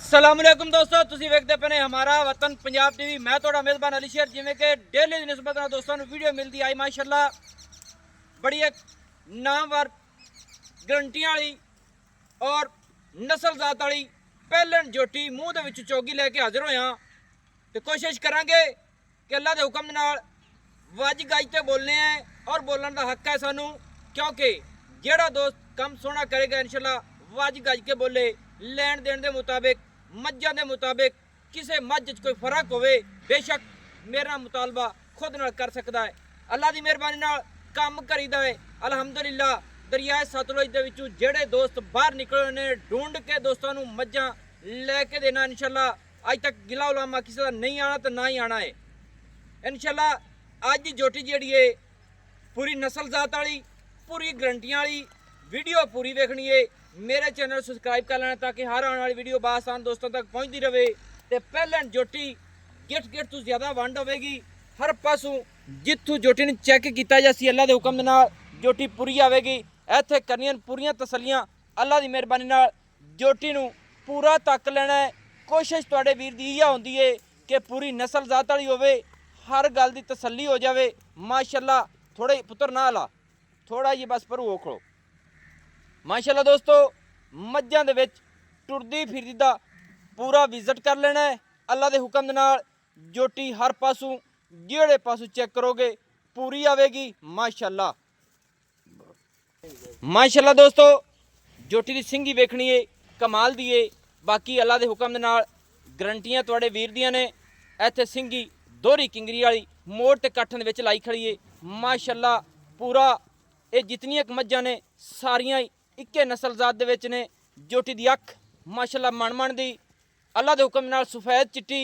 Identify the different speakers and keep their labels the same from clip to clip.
Speaker 1: असलामुअलैकुम दोस्तों, तुसीं वेखदे पे ने हमारा वतन पंजाब टीवी। मैं थोड़ा मेज़बान अली शेर। जिमें कि डेली की निस्बत नाल दोस्तों वीडियो मिलती आई माशाल्लाह बड़ी एक नामवर गारंटियां वाली और नस्ल जात वाली पहलन जोटी मूँह दे विच चोगी लैके हाजिर होया तो कोशिश करांगे कि अल्लाह के हुक्म नाल वज गज ते बोलने हैं और बोलने का हक है सानू, क्योंकि जेड़ा दोस्त कम सोहना करेगा इंशाल्लाह वज गज के बोले, लैन देन के मुताबिक मज्जां के मुताबिक किसी मझ च कोई फर्क होवे बेशक मेरा मुतालबा खुद नाल कर सकता है। अल्लाह की मेहरबानी नाल काम करीदा है अलहमदुलिल्लाह। दरियाए सतलुज दे विचों जेड़े दोस्त बाहर निकले ने ढूंढ के दोस्तों नूं मज्जां लैके देना इंशाल्लाह। अज तक गिला उलामा किसी का नहीं आना तो ना ही आना है इंशाल्लाह। अज की जोटी जिहड़ी है पूरी नस्ल जात वाली पूरी गारंटियां वाली वीडियो पूरी देखनी है। मेरे चैनल सबसक्राइब कर लेना ताकि हर आने वाली वीडियो बासान दोस्तों तक पहुँचती रहे। तो पहलन जोटी गिट गिट तो ज़्यादा वंड होगी हर पासों जितों जोटी ने चैक किया जासी अल्लाह के हुक्म नाल जोटी पूरी आएगी। इत्थे करनियां पूरियां तसलियां अल्लाह की मेहरबानी नाल जोटी नूं पूरा तक लेना है। कोशिश तुहाडे वीर दी इह होंदी है कि पूरी नस्ल जात वाली होवे, हर गल की तसली हो जाए माशाल्लाह। थोड़े पुत्र ना ला थोड़ा जी बस पर वो खड़ो माशाल्लाह। दोस्तों मज्जां दे विच टुरदी फिरदी दा पूरा विजिट कर लेना है अल्लाह के हुक्म दे नाल। जोटी हर पासों जेड़े पासों चेक करोगे पूरी आवेगी माशाल्लाह माशाल्लाह। दोस्तों जोटी की सिंगी वेखनी है कमाल दी है। बाकी अल्लाह के हुक्म दे नाल गारंटियां तुहाडे वीर दियां ने। इत्थे सिंगी दोहरी किंगरी वाली मोड़ ते कट्ठन विच लाई खड़ी है माशाल्लाह। पूरा ये जितनियां मज्जां ने सारियां इक्के नस्ल जात दे विच ने। जोटी दी अख माशाल्लाह मन मन दी अल्लाह के हुक्म नाल सफेद चिट्टी,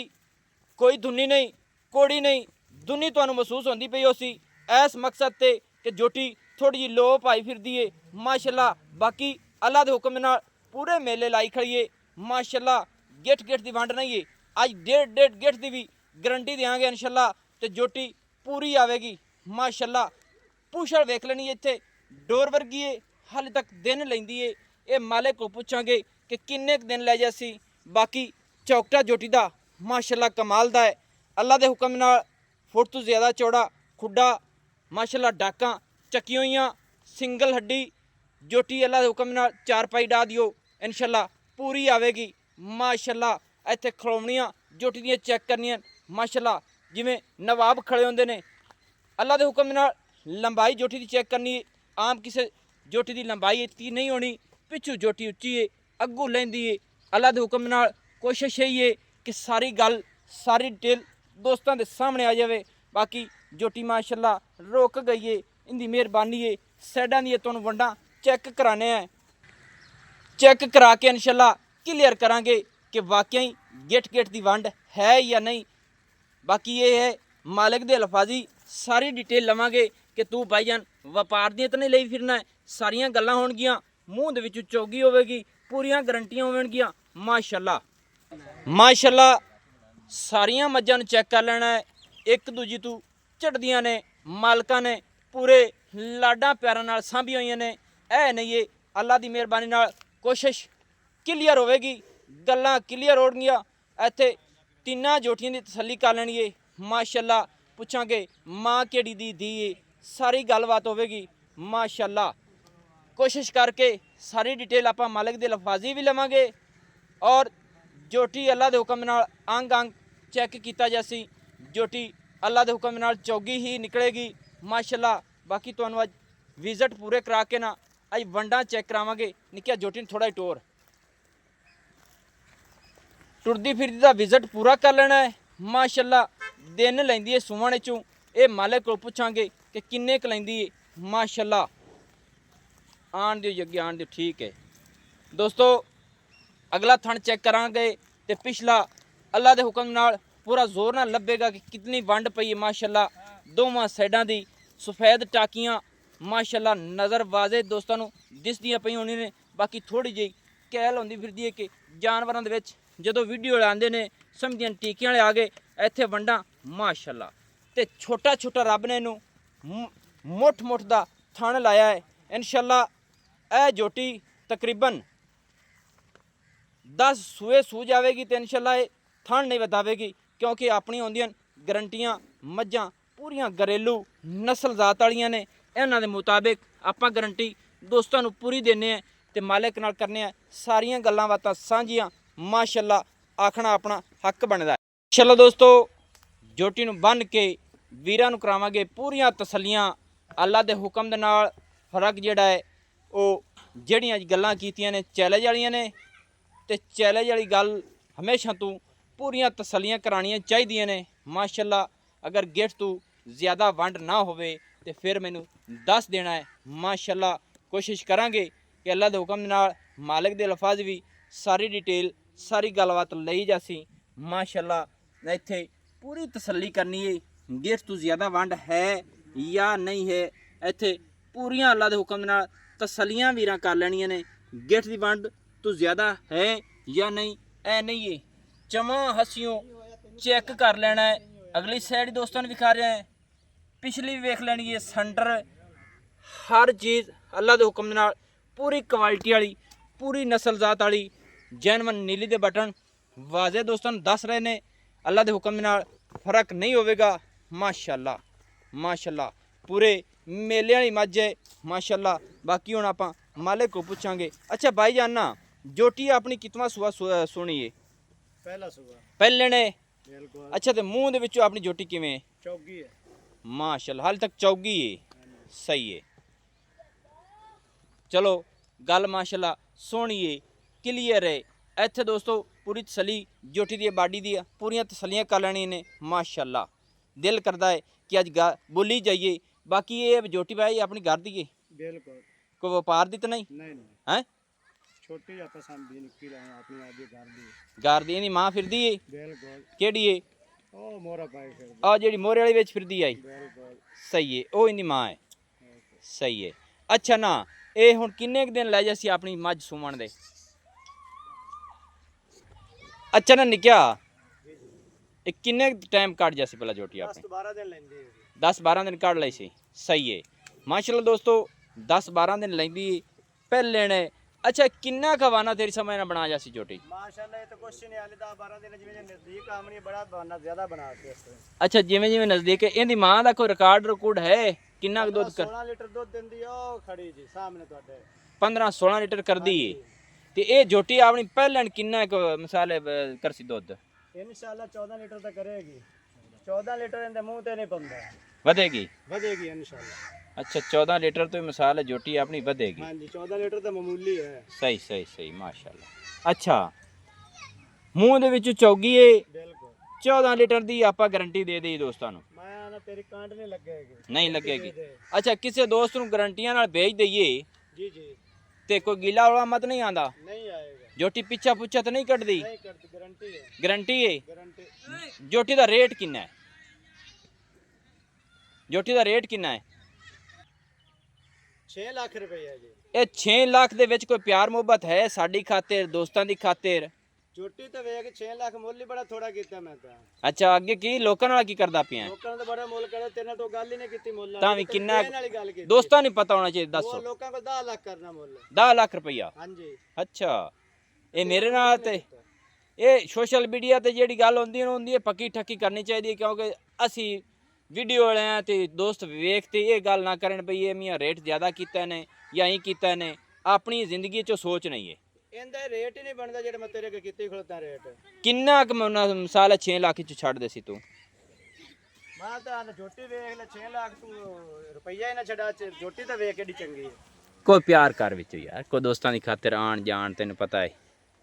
Speaker 1: कोई धुन्नी नहीं कोड़ी नहीं, धुन्नी तुहानूं महसूस होंदी पई उसी इस मकसद ते कि जोटी थोड़ी जी लो पाई फिरदी है माशाल्लाह। बाकी अल्लाह के हुक्म नाल पूरे मेले लाई खड़ी है माशाल्लाह। गिट गिट दी वंड नहीं है, अज डेढ़ गिट की भी गारंटी देंगे इंशाल्लाह। तो जोटी पूरी आएगी माशाल्लाह। पूछल वेख लेनी इत्थे डोर वर्गी है, हाले तक दिन लैंदी है। ये मालिक को पूछांगे कि किन्ने दिन लै जासी। बाकी चौकटा जोटी दा माशाल्लाह कमाल दा है अल्लाह के हुक्म नाल। फुट तो ज़्यादा चौड़ा खुड्डा माशाल्लाह, डाकां चक्की हुई सिंगल हड्डी जोटी अल्लाह के हुक्म नाल चार पाई डा दियो इंशाल्लाह पूरी आवेगी माशाल्लाह। इत्थे खड़ोवणियां जोटी दियां चेक करनियां माशाल्लाह जिवें नवाब खड़े होंदे ने। अल्लाह के हुक्म नाल लंबाई जोटी की चेक करनी, आम किसी जोटी की लंबाई इतनी नहीं होनी। पिछू जोटी उच्ची है अगू लैंदी है अल्लाह के हुक्म नाल। कोशिश यही है कि सारी गल सारी डिटेल दोस्तों के सामने आ जाए। बाकी जोटी माशाल्लाह रोक गई है, इनकी मेहरबानी है। सैडां दी तुहानूं वंडां चेक कराने हैं, चेक करा के इंशाल्लाह क्लीयर करांगे कि वाकई गिट गिट की वंड है या नहीं। बाकी ये है मालिक दे अल्फाजी सारी डिटेल लवांगे कि तू भाईजान व्यापार दियां तो नहीं लई फिरना है। सारियां गल्लां होणगियां, मूँह दे विचों चोगी होवेगी, पूरियां गारंटियां होवणगियां माशाल्लाह माशाल्लाह। सारियां मज्जां नूं चेक कर लेना है, एक दूजी तू झटदियां ने। मालकां ने पूरे लाडां प्यारां नाल सांभियां होईयां ने। ऐ नहीं है अल्लाह की मेहरबानी नाल कोशिश क्लीयर होवेगी, गल्लां क्लीयर होणगियां। इत्थे तिन्नां जोटियां की तसल्ली कर लैनी है माशाल्लाह। पुछांगे माँ केड़ी दी है, सारी गलबात होवेगी माशाल्लाह। कोशिश करके सारी डिटेल आपां मालिक दे लफाजी भी लवांगे और जोटी अल्लाह के हुक्म नाल अंग अंग चेक किया जासी। जोटी अल्लाह के हुक्म नाल चौगी ही निकलेगी माशाल्लाह। बाकी तुहानूं अज विजिट पूरे करा के ना अज वंडां चेक करावांगे। निक्किया जोटी नूं थोड़ा टोर टुरदी फिरदी दा विजिट पूरा कर लेना है माशाल्लाह। दिन लैंदी है सुवण चों। ये मालिक को पुछांगे कि किन्ने क लैंदी है माशाल्लाह। आन दिओ जग्गे आन दिओ, ठीक है दोस्तों। अगला थण चेक करांगे तो पिछला अल्लाह के हुक्म नाल पूरा जोर ना लभेगा कि कितनी वंड पई है माशाल्लाह। दोवां साइडां दी सफेद टाकियां माशाल्लाह नज़र वाजे दोस्तों नूं दिसदियां पई होनी ने। बाकी थोड़ी जी कैल होंदी फिरदी है कि जानवरां दे विच जदों वीडियो लांदे ने समझदियां टीकियां वाले आ गए। इत्थे वंडां माशाल्लाह ते छोटा छोटा रब ने इनू मुठ मुठ दा थण लाया है इंशाल्लाह। ए जोटी तकरीबन 10 ਸੂਏ ਸੂ ਜਾਵੇਗੀ ਤੇ ਇਨਸ਼ਾਅੱਲਾ ਇਹ ਥਣ ਨਹੀਂ ਵਧਾਵੇਗੀ, ਕਿਉਂਕਿ ਆਪਣੀਆਂ ਹੁੰਦੀਆਂ ਗਰੰਟੀਆਂ ਮੱਝਾਂ ਪੂਰੀਆਂ ਘਰੇਲੂ ਨਸਲ ਜ਼ਾਤ ਵਾਲੀਆਂ ਨੇ। ਇਹਨਾਂ ਦੇ ਮੁਤਾਬਿਕ ਆਪਾਂ ਗਰੰਟੀ ਦੋਸਤਾਂ ਨੂੰ ਪੂਰੀ ਦਿੰਦੇ ਆ ਤੇ ਮਾਲਕ ਨਾਲ ਕਰਨੇ ਆ ਸਾਰੀਆਂ ਗੱਲਾਂ ਬਾਤਾਂ ਸਾਂਝੀਆਂ। ਮਾਸ਼ਾਅੱਲਾ ਆਖਣਾ ਆਪਣਾ ਹੱਕ ਬਣਦਾ ਹੈ। ਮਾਸ਼ਾਅੱਲਾ ਦੋਸਤੋ ਜੋਟੀ ਨੂੰ ਬੰਨ੍ਹ ਕੇ ਵੀਰਾਂ ਨੂੰ ਕਰਾਵਾਂਗੇ ਪੂਰੀਆਂ ਤਸੱਲੀਆਂ ਅੱਲਾ ਦੇ ਹੁਕਮ ਦੇ ਨਾਲ। ਫਰਕ ਜਿਹੜਾ ਹੈ ਉਹ ਜਿਹੜੀਆਂ ਗੱਲਾਂ ਕੀਤੀਆਂ ਨੇ ਚੈਲੰਜ ਵਾਲੀਆਂ ਨੇ, ਤੇ ਚੈਲੰਜ ਵਾਲੀ ਗੱਲ ਹਮੇਸ਼ਾ ਤੋਂ ਪੂਰੀਆਂ ਤਸੱਲੀਆਂ ਕਰਾਉਣੀਆਂ ਚਾਹੀਦੀਆਂ ਨੇ। ਮਾਸ਼ਾਅੱਲਾ ਅਗਰ ਗਿਫਟ ਤੋਂ ਜ਼ਿਆਦਾ ਵੰਡ ਨਾ ਹੋਵੇ ਤੇ ਫਿਰ ਮੈਨੂੰ ਦੱਸ ਦੇਣਾ ਹੈ। ਮਾਸ਼ਾਅੱਲਾ ਕੋਸ਼ਿਸ਼ ਕਰਾਂਗੇ ਕਿ ਅੱਲਾ ਦੇ ਹੁਕਮ ਦੇ ਨਾਲ ਮਾਲਕ ਦੇ ਲਫ਼ਜ਼ ਵੀ ਸਾਰੀ ਡਿਟੇਲ ਸਾਰੀ ਗੱਲਬਾਤ ਲਈ ਜਾਸੀ। ਮਾਸ਼ਾਅੱਲਾ ਇੱਥੇ ਪੂਰੀ ਤਸੱਲੀ ਕਰਨੀ ਹੈ ਗਿਫਟ ਤੋਂ ਜ਼ਿਆਦਾ ਵੰਡ ਹੈ ਜਾਂ ਨਹੀਂ ਹੈ। ਇੱਥੇ ਪੂਰੀਆਂ ਅੱਲਾ ਦੇ ਹੁਕਮ ਦੇ ਨਾਲ ਤਸੱਲੀਆਂ ਵੀਰਾਂ ਕਰ ਲੈਣੀਆਂ ਨੇ। ਗਿਫਟ ਦੀ ਵੰਡ ਤੋਂ ਜ਼ਿਆਦਾ ਹੈ ਜਾਂ ਨਹੀਂ, ਐ ਨਹੀਂ ਹੈ ਚਮਾ ਹੱਸਿਓ ਚੈੱਕ ਕਰ ਲੈਣਾ ਹੈ। ਅਗਲੀ ਸਾਈਡ ਦੋਸਤਾਂ ਨੂੰ ਵਿਖਾ ਰਿਹਾ ਹੈ, ਪਿਛਲੀ ਵੀ ਵੇਖ ਲੈਣੀ ਹੈ। ਸੈਂਟਰ ਹਰ ਚੀਜ਼ ਅੱਲਾ ਦੇ ਹੁਕਮ ਦੇ ਨਾਲ ਪੂਰੀ ਕੁਆਲਿਟੀ ਵਾਲੀ ਪੂਰੀ ਨਸਲ ਜ਼ਾਤ ਵਾਲੀ ਜੈਨੂਇਨ ਨੀਲੀ ਦੇ ਬਟਨ ਵਾਜ਼ੇ ਦੋਸਤਾਂ ਨੂੰ ਦੱਸ ਰਹੇ ਨੇ। ਅੱਲਾ ਦੇ ਹੁਕਮ ਦੇ ਨਾਲ ਫਰਕ ਨਹੀਂ ਹੋਵੇਗਾ। ਮਾਸ਼ਾਅੱਲਾ ਮਾਸ਼ਾਅੱਲਾ ਪੂਰੇ ਮੇਲੇ ਵਾਲੀ ਮੱਝ ਹੈ ਮਾਸ਼ਾਅੱਲਾ। ਬਾਕੀ ਹੁਣ ਆਪਾਂ ਮਾलिक को पूछांगे। अच्छा भाईजान ना जोटी अपनी कितना सुबह सोनी है?
Speaker 2: पहला सुबह
Speaker 1: पहले ने।
Speaker 2: बिल्कुल।
Speaker 1: अच्छा तो मुंह दे विचों अपनी जोटी किवें है?
Speaker 2: चौगी है
Speaker 1: माशाअल्लाह हाल तक चौगी है, सही है। चलो गल माशाअल्लाह सोहनी है क्लीयर है। ਇੱਥੇ ਦੋਸਤੋ ਪੂਰੀ ਤਸੱਲੀ ਜੋਟੀ ਦੀ ਬਾਡੀ ਦੀ ਪੂਰੀਆਂ ਤਸੱਲੀਆਂ ਕਰ ਲੈਣੀਆਂ ਨੇ। ਮਾਸ਼ਾਅੱਲਾ ਦਿਲ ਕਰਦਾ ਹੈ ਕਿ ਅੱਜ ਬੋਲੀ ਜਾਈਏ। ਬਾਕੀ ਇਹ ਜੋਟੀ ਭਾਈ ਆਪਣੀ ਘਰ ਦੀ ਹੈ?
Speaker 2: बिल्कुल।
Speaker 1: ਕੋਈ ਵਪਾਰ ਦੀ ਤਾਂ ਨਹੀਂ
Speaker 2: नहीं
Speaker 1: ਹੈ?
Speaker 2: छोटी या पसंद भी निकली रहे अपनी आगे घर दी।
Speaker 1: ਘਰ ਦੀ ਇਹਦੀ ਮਾਂ ਫਿਰਦੀ ਏ?
Speaker 2: बिल्कुल।
Speaker 1: ਕਿਹੜੀ ਏ?
Speaker 2: ओ मोरा पाई फिर।
Speaker 1: ਆ ਜਿਹੜੀ ਮੋਰੇ ਵਾਲੀ ਵਿੱਚ ਫਿਰਦੀ ਆਈ?
Speaker 2: बिल्कुल।
Speaker 1: ਸਹੀ ਏ, ਉਹ ਇਹਦੀ ਮਾਂ ਹੈ। ਸਹੀ ਏ। ਅੱਛਾ ਨਾ ਇਹ ਹੁਣ ਕਿੰਨੇ ਕੁ ਦਿਨ ਲੈ ਜਾਸੀ ਆਪਣੀ ਮੱਝ ਸੂਮਣ ਦੇ? ਅੱਛਾ ਨਾ ਨਿਕਿਆ ਇਹ ਕਿੰਨੇ ਟਾਈਮ ਕੱਢ ਜਾਸੀ ਪਹਿਲਾਂ ਜੋਟੀ ਆਪਣੀ?
Speaker 2: 10-12 दिन लेंदी है।
Speaker 1: 10-12 ਦਿਨ ਕੱਢ ਲਈ ਸੀ। ਸਹੀ ਏ ਮਾਸ਼ਾਅੱਲਾ ਦੋਸਤੋ 10-12 ਦਿਨ ਲੈਂਦੀ ਪਹਿਲੇ ਨੇ। अच्छा किन्ना खवाना तेरी समझ ना बना जासी जोटी?
Speaker 2: माशाल्लाह ये तो कुछ नहीं हाले 10-12 दिन जिवें नजदीक आमनी बड़ा बना ज्यादा बनाते हैं।
Speaker 1: अच्छा जिवें जिवें नजदीक है इहदी मां दा कोई रिकॉर्ड है किन्ना दुध कर?
Speaker 2: 16 लीटर दुध दिंदी ओ खड़ी जी सामने ਤੁਹਾਡੇ
Speaker 1: 15-16 लीटर कर दी ते ये जोटी अपनी पहले किन्ना मिसाल करसी दुध?
Speaker 2: इंशाल्लाह 14 लीटर तक करेगी। 14 लीटर इनके मुंह ते नहीं पंदा
Speaker 1: ਵਧੇਗੀ
Speaker 2: इंशाल्लाह।
Speaker 1: अच्छा 14 लीटर तो मिसाल है जोटी अपनी ਵਧੇਗੀ।
Speaker 2: हाँ जी 14 लीटर तो मामूली है।
Speaker 1: सही माशाल्लाह। अच्छा ਮੂੰਹ ਦੇ ਵਿੱਚ ਚੌਗੀ ਏ
Speaker 2: बिल्कुल।
Speaker 1: 14 ਲੀਟਰ ਦੀ ਆਪਾਂ ਗਾਰੰਟੀ ਦੇ ਦੇਈ ਦੋਸਤਾਂ ਨੂੰ?
Speaker 2: मैं ना तेरी कांट नहीं लगेगी।
Speaker 1: ਨਹੀਂ ਲੱਗੇਗੀ। ਅੱਛਾ ਕਿਸੇ ਦੋਸਤ ਨੂੰ ਗਾਰੰਟੀਆਂ ਨਾਲ ਵੇਚ ਦਈਏ
Speaker 2: जी जी
Speaker 1: ਤੇ ਕੋਈ ਗੀਲਾ ਵਾਲਾ ਮਤ ਨਹੀਂ ਆਂਦਾ?
Speaker 2: नहीं आएगा।
Speaker 1: ਜੋਟੀ ਪਿੱਛਾ ਪੁੱਛਾ ਤਾਂ ਨਹੀਂ ਕੱਢਦੀ?
Speaker 2: नहीं करती गारंटी है।
Speaker 1: ਗਾਰੰਟੀ ਏ।
Speaker 2: गारंटी।
Speaker 1: ਜੋਟੀ ਦਾ ਰੇਟ ਕਿੰਨਾ ਹੈ? ਜੋਟੀ ਦਾ ਰੇਟ ਕਿੰਨਾ ਹੈ?
Speaker 2: 6 लाख रुपए है जी।
Speaker 1: ਇਹ 6 ਲੱਖ ਦੇ ਵਿੱਚ ਕੋਈ ਪਿਆਰ ਮੁਹੱਬਤ ਹੈ ਸਾਡੀ ਖਾਤਰ ਦੋਸਤਾਂ ਦੀ ਖਾਤਰ?
Speaker 2: छोटी तो वेख 6 लाख मुੱਲ ਹੀ ਬੜਾ ਥੋੜਾ ਕੀਤਾ ਮੈਂ ਤਾਂ।
Speaker 1: ਅੱਛਾ ਅੱਗੇ ਕੀ ਲੋਕਾਂ ਨਾਲ ਕੀ ਕਰਦਾ ਪਿਆ?
Speaker 2: ਲੋਕਾਂ ਨੇ ਤਾਂ ਬੜਾ ਮੁੱਲ ਕਰਿਆ ਤੇਰੇ ਨਾਲ ਤਾਂ ਗੱਲ ਹੀ ਨਹੀਂ ਕੀਤੀ ਮੁੱਲ
Speaker 1: ਤਾਂ ਵੀ ਕਿੰਨਾ
Speaker 2: ਵਾਲੀ ਗੱਲ ਕੀਤੀ।
Speaker 1: ਦੋਸਤਾਂ ਨੂੰ ਪਤਾ ਹੋਣਾ ਚਾਹੀਦਾ
Speaker 2: ਉਹ
Speaker 1: ਦੱਸੋ।
Speaker 2: ਲੋਕਾਂ ਕੋਲ 10 ਲੱਖ ਕਰਨਾ ਮੁੱਲ।
Speaker 1: 10 ਲੱਖ ਰੁਪਈਆ?
Speaker 2: ਹਾਂਜੀ।
Speaker 1: ਅੱਛਾ ਇਹ ਮੇਰੇ ਨਾਲ ਤੇ ਇਹ ਸੋਸ਼ਲ ਮੀਡੀਆ ਤੇ ਜਿਹੜੀ ਗੱਲ ਹੁੰਦੀ ਹੈ ਪੱਕੀ ਠੱਕੀ ਕਰਨੀ ਚਾਹੀਦੀ ਹੈ, ਕਿਉਂਕਿ ਅਸੀਂ ਵੀਡੀਓ ਵਾਲਿਆਂ ਤੇ ਦੋਸਤ ਵੇਖ ਤੇ ਇਹ ਗੱਲ ਨਾ ਕਰਨ ਪਈ ਇਹ ਮੀਆਂ ਰੇਟ ਜ਼ਿਆਦਾ ਕੀਤਾ ਨੇ ਜਾਂ ਹੀ ਕੀਤਾ ਨੇ। ਆਪਣੀ ਜ਼ਿੰਦਗੀ 'ਚ ਸੋਚ ਨਹੀਂ ਹੈ।
Speaker 2: ਇਹਦਾ ਰੇਟ ਹੀ ਨਹੀਂ ਬਣਦਾ ਜਿਹੜਾ ਮੈਂ ਤੇਰੇ ਕੋਲ ਕੀਤੀ ਖਲੋਤਾ ਰੇਟ।
Speaker 1: ਕਿੰਨਾ ਕੁ ਮਿਸਾਲ ਹੈ 6 ਲੱਖ 'ਚ ਛੱਡ ਦੇ ਸੀ ਤੂੰ?
Speaker 2: ਮੈਂ ਤਾਂ ਜੋਟੀ ਵੇਖ ਲੈ 6 ਲੱਖ ਤੂੰ ਰੁਪਈਆ ਹੀ ਨਾ ਛੱਡਾ ਜੋਟੀ ਤਾਂ ਵੇਖ ਕਿਹੜੀ ਚੰਗੀ ਹੈ।
Speaker 1: ਕੋਈ ਪਿਆਰ ਕਰ ਵਿੱਚ ਯਾਰ, ਕੋਈ ਦੋਸਤਾਂ ਦੀ ਖਾਤਰ ਆਣ ਜਾਣ ਤੈਨੂੰ ਪਤਾ ਹੈ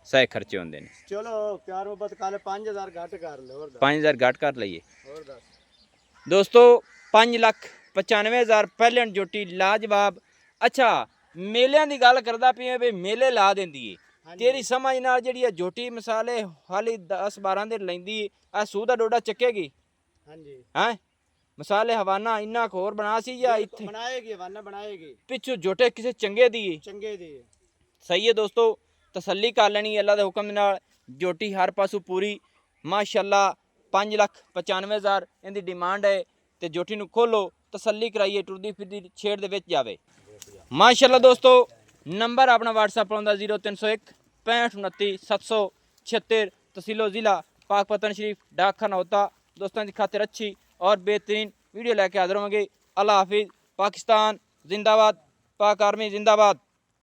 Speaker 1: ਸਹੀ ਖਰਚੇ ਹੁੰਦੇ ਨੇ।
Speaker 2: ਚਲੋ ਪਿਆਰ ਮੁਹੱਬਤ ਕਾਲੇ 5000 ਘੱਟ ਕਰ ਲੈ। ਹੋਰ
Speaker 1: 5000 ਘੱਟ ਕਰ ਲਈਏ।
Speaker 2: ਹੋਰ ਦੱਸ
Speaker 1: ਦੋਸਤੋ 5,95,000 ਪਹਿਲੇ ਜੋਟੀ ਲਾਜਵਾਬ। ਅੱਛਾ ਮੇਲਿਆਂ ਦੀ ਗੱਲ ਕਰਦਾ ਪਿਆ ਵੀ ਮੇਲੇ ਲਾ ਦਿੰਦੀ ਏ ਤੇਰੀ ਸਮਝ ਨਾਲ ਜਿਹੜੀ ਜੋਟੀ ਮਿਸਾਲੇ ਹਾਲੀ 10-12 ਦਿਨ ਲੈਂਦੀ ਆ ਸੂਹ ਦਾ ਡੋਡਾ ਚੱਕੇਗੀ?
Speaker 2: ਹਾਂਜੀ
Speaker 1: ਹੈ ਮਿਸਾਲੇ ਹਵਾਨਾ ਇੰਨਾ ਖੋਰ ਬਣਾ ਸੀ ਜਾਂ ਇੱਥੇ
Speaker 2: ਬਣਾਏਗੀ ਹਵਾਨਾ ਬਣਾਏਗੀ
Speaker 1: ਪਿੱਛੋਂ ਜੋਟੇ ਕਿਸੇ ਚੰਗੇ ਦੀ
Speaker 2: ਚੰਗੇ ਦੀ?
Speaker 1: ਸਹੀ ਹੈ ਦੋਸਤੋ ਤਸੱਲੀ ਕਰ ਲੈਣੀ ਅੱਲਾ ਦੇ ਹੁਕਮ ਨਾਲ। ਜੋਟੀ ਹਰ ਪਾਸੋਂ ਪੂਰੀ ਮਾਸ਼ਾਅੱਲਾ 5,95,000 ਇਹਦੀ ਡਿਮਾਂਡ ਹੈ ਤੇ ਜੋਟੀ ਨੂੰ ਖੋਲੋ ਤਸੱਲੀ ਕਰਾਈਏ ਟੁਰਦੀ ਫਿਰਦੀ ਛੇੜ ਦੇ ਵਿੱਚ ਜਾਵੇ। ਮਾਸ਼ਾਅੱਲਾ ਦੋਸਤੋ ਨੰਬਰ ਆਪਣਾ WhatsApp ਆਉਂਦਾ 0301 6529 तहसीलो ज़िला पाकपतन शरीफ डाक खाना होता। दोस्तों की खातिर अच्छी और बेहतरीन वीडियो लेके हाजिर होंगे। अल्लाह हाफिज़। पाकिस्तान जिंदाबाद, पाक आर्मी जिंदाबाद।